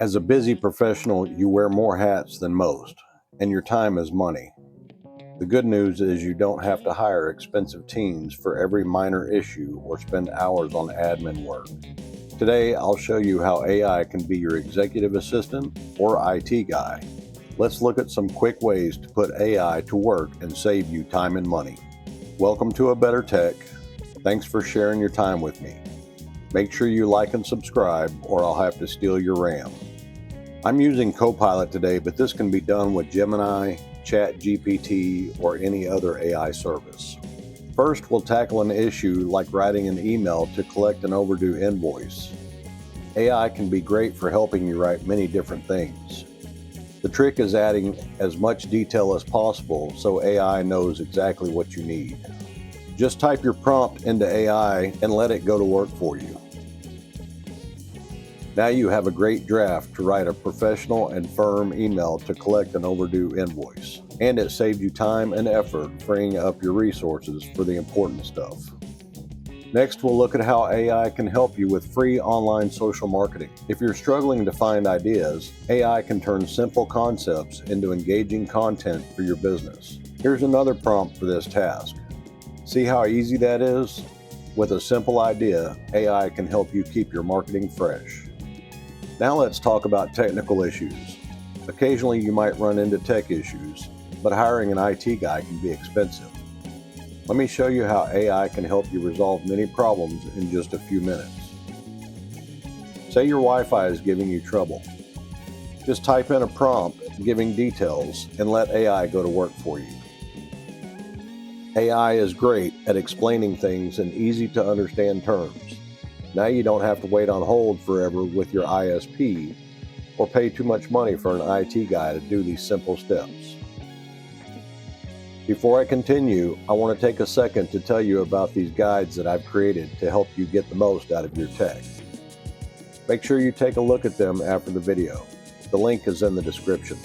As a busy professional, you wear more hats than most, and your time is money. The good news is you don't have to hire expensive teams for every minor issue or spend hours on admin work. Today, I'll show you how AI can be your executive assistant or IT guy. Let's look at some quick ways to put AI to work and save you time and money. Welcome to A Better Tech. Thanks for sharing your time with me. Make sure you like and subscribe, or I'll have to steal your RAM. I'm using Copilot today, but this can be done with Gemini, ChatGPT, or any other AI service. First, we'll tackle an issue like writing an email to collect an overdue invoice. AI can be great for helping you write many different things. The trick is adding as much detail as possible so AI knows exactly what you need. Just type your prompt into AI and let it go to work for you. Now you have a great draft to write a professional and firm email to collect an overdue invoice. And it saved you time and effort, freeing up your resources for the important stuff. Next, we'll look at how AI can help you with free online social marketing. If you're struggling to find ideas, AI can turn simple concepts into engaging content for your business. Here's another prompt for this task. See how easy that is? With a simple idea, AI can help you keep your marketing fresh. Now let's talk about technical issues. Occasionally you might run into tech issues, but hiring an IT guy can be expensive. Let me show you how AI can help you resolve many problems in just a few minutes. Say your Wi-Fi is giving you trouble. Just type in a prompt giving details and let AI go to work for you. AI is great at explaining things in easy to understand terms. Now you don't have to wait on hold forever with your ISP or pay too much money for an IT guy to do these simple steps. Before I continue, I want to take a second to tell you about these guides that I've created to help you get the most out of your tech. Make sure you take a look at them after the video. The link is in the description.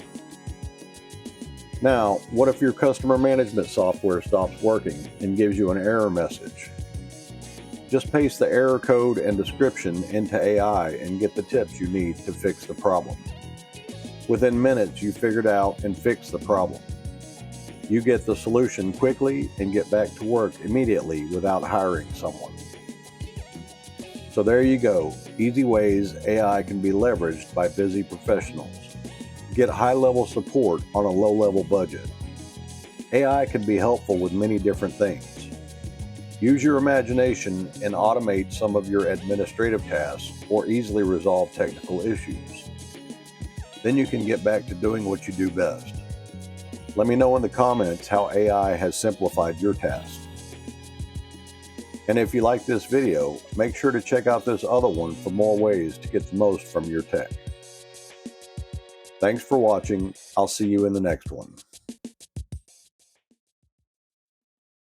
Now, what if your customer management software stops working and gives you an error message? Just paste the error code and description into AI and get the tips you need to fix the problem. Within minutes, you figured out and fixed the problem. You get the solution quickly and get back to work immediately without hiring someone. So there you go, easy ways AI can be leveraged by busy professionals. Get high-level support on a low-level budget. AI can be helpful with many different things. Use your imagination and automate some of your administrative tasks or easily resolve technical issues. Then you can get back to doing what you do best. Let me know in the comments how AI has simplified your tasks. And if you like this video, make sure to check out this other one for more ways to get the most from your tech. Thanks for watching. I'll see you in the next one.